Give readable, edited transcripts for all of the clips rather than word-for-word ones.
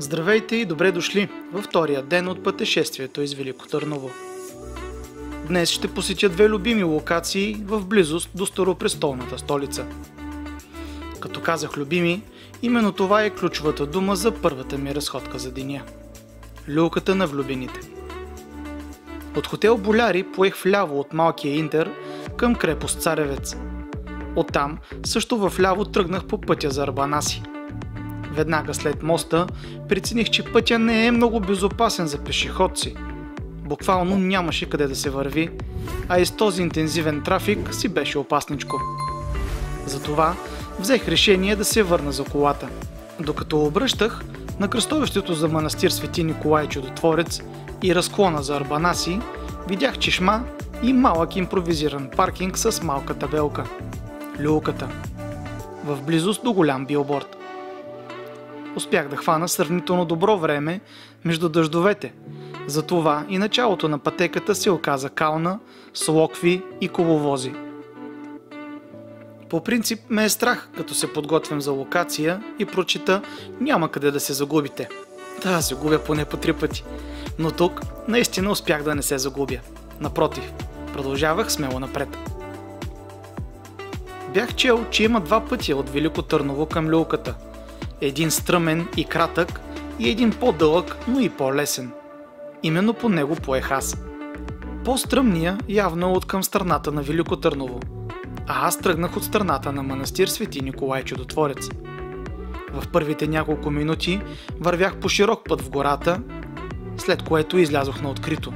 Здравейте и добре дошли във втория ден от пътешествието из Велико Търново. Днес ще посетя две любими локации в близост до старопрестолната столица. Като казах любими, именно това е ключовата дума за първата ми разходка за деня. Люлката на влюбените. От хотел Боляри поех вляво от малкия Интер към крепост Царевец. Оттам също вляво тръгнах по пътя за Арбанаси. Веднага след моста прецених, че пътя не е много безопасен за пешеходци. Буквално нямаше къде да се върви, а и с този интензивен трафик си беше опасничко. Затова взех решение да се върна за колата. Докато обръщах на кръстовището за манастир Свети Николай Чудотворец и разклона за Арбанаси, видях чешма и малък импровизиран паркинг с малка табелка. Люлката. В близост до голям билборд. Успях да хвана сравнително добро време между дъждовете. Затова и началото на пътеката се оказа кална, с локви и коловози. По принцип ме е страх, като се подготвям за локация и прочита "няма къде да се загубите". Да, се губя поне по 3 пъти. Но тук наистина успях да не се загубя. Напротив, продължавах смело напред. Бях чел, че има 2 пътя от Велико Търново към люлката. Един стръмен и кратък и един по-дълъг, но и по-лесен. Именно по него поех аз. По-стръмния явно от към страната на Велико Търново, а аз тръгнах от страната на манастир Свети Николай Чудотворец. В първите няколко минути вървях по широк път в гората, след което излязох на открито.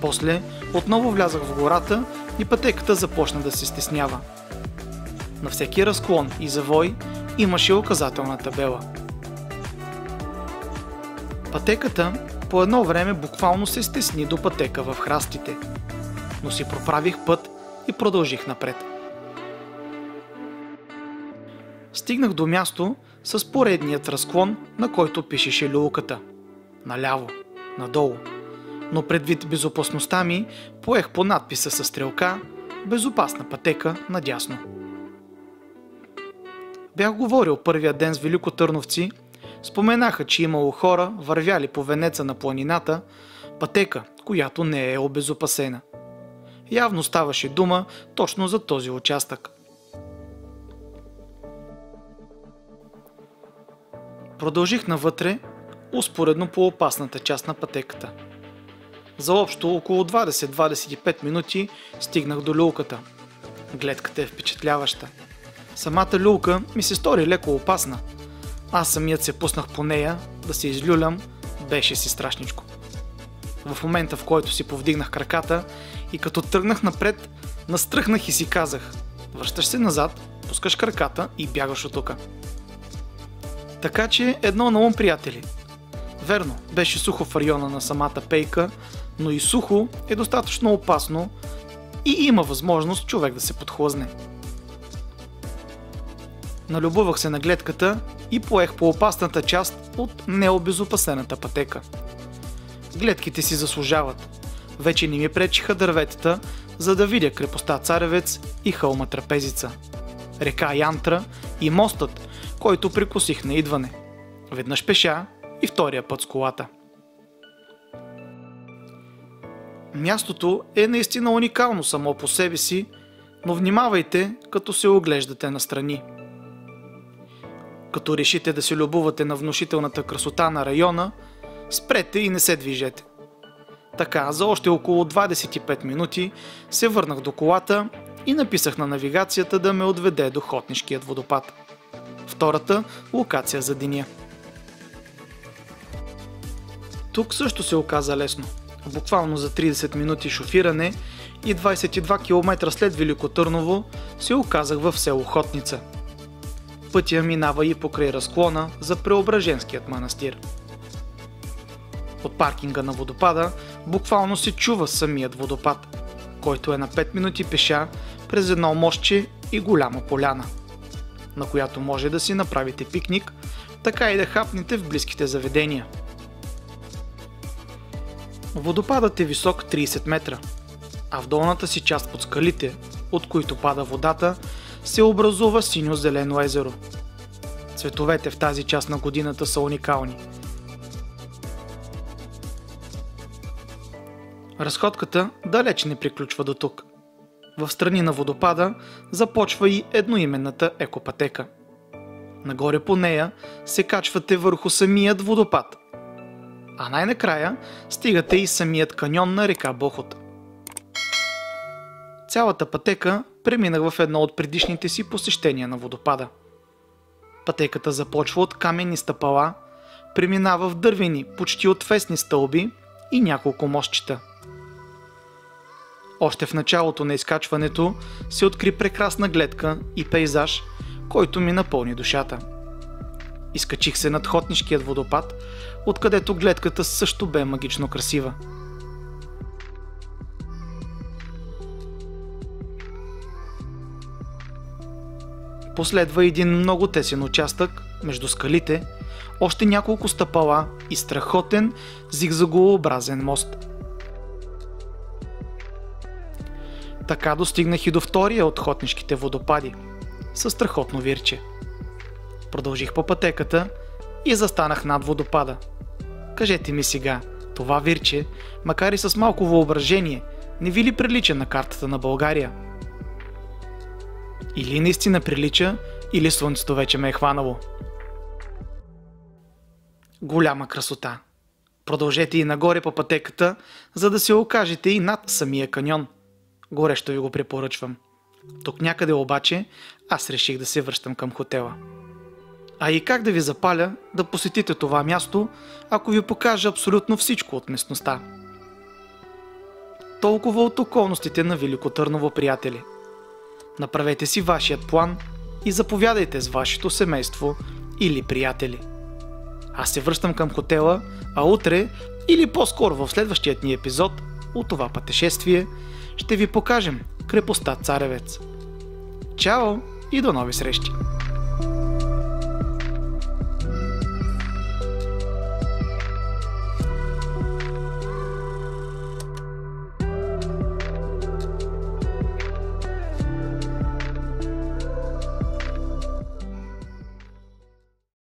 После отново влязах в гората и пътеката започна да се стеснява. На всеки разклон и завой имаше указателна табела. Пътеката по едно време буквално се стесни до пътека в храстите, но си проправих път и продължих напред. Стигнах до място с поредният разклон, на който пишеше люлката. Наляво, надолу. Но предвид безопасността ми, поех по надписа със стрелка "Безопасна пътека надясно". Бях говорил първия ден с великотърновци, споменаха, че имало хора, вървяли по венеца на планината, пътека, която не е обезопасена. Явно ставаше дума точно за този участък. Продължих навътре, успоредно по опасната част на пътеката. За общо около 20-25 минути стигнах до люлката. Гледката е впечатляваща. Самата люлка ми се стори леко опасна. Аз самият се пуснах по нея, да се излюлям, беше си страшничко. В момента, в който си повдигнах краката и като тръгнах напред, настръхнах и си казах: връщаш се назад, пускаш краката и бягаш от тука. Така че едно на ум, приятели. Верно, беше сухо в района на самата пейка, но и сухо е достатъчно опасно и има възможност човек да се подхлъзне. Налюбувах се на гледката и поех по опасната част от необезопасената пътека. Гледките си заслужават. Вече не ми пречиха дърветата, за да видя крепостта Царевец и хълма Трапезица, река Янтра и мостът, който прекусих на идване. Веднъж пеша и втория път с колата. Мястото е наистина уникално само по себе си, но внимавайте, като се оглеждате настрани. Като решите да се любувате на внушителната красота на района, спрете и не се движете. Така, за още около 25 минути се върнах до колата и написах на навигацията да ме отведе до Хотнишкият водопад. Втората локация за деня. Тук също се оказа лесно. Буквално за 30 минути шофиране и 22 км след Велико Търново се оказах в село Хотница. Пътя минава и покрай разклона за Преображенският манастир. От паркинга на водопада буквално се чува самият водопад, който е на 5 минути пеша през едно мостче и голяма поляна, на която може да си направите пикник, така и да хапнете в близките заведения. Водопадът е висок 30 метра, а в долната си част под скалите, от които пада водата, се образува синьо-зелено езеро. Цветовете в тази част на годината са уникални. Разходката далеч не приключва до тук. В страни на водопада започва и едноименната екопътека. Нагоре по нея се качвате върху самият водопад, а най-накрая стигате и самият каньон на река Бохот. Цялата пътека преминах в едно от предишните си посещения на водопада. Пътеката започва от каменни стъпала, преминава в дървени, почти отвесни стълби и няколко мостчета. Още в началото на изкачването се откри прекрасна гледка и пейзаж, който ми напълни душата. Изкачих се над Хотнишкият водопад, откъдето гледката също бе магично красива. Последва един много тесен участък между скалите, още няколко стъпала и страхотен зигзагообразен мост. Така достигнах и до втория от Хотнишките водопади, със страхотно вирче. Продължих по пътеката и застанах над водопада. Кажете ми сега, това вирче, макар и с малко въображение, не ви ли прилича на картата на България? Или наистина прилича, или слънцето вече ме е хванало. Голяма красота. Продължете и нагоре по пътеката, за да се окажете и над самия каньон. Горещо ви го препоръчвам. Тук някъде обаче аз реших да се връщам към хотела. А и как да ви запаля да посетите това място, ако ви покажа абсолютно всичко от местността? Толкова от околностите на Велико Търново, приятели. Направете си вашият план и заповядайте с вашето семейство или приятели. Аз се връщам към хотела, а утре, или по-скоро в следващият ни епизод от това пътешествие, ще ви покажем крепостта Царевец. Чао и до нови срещи!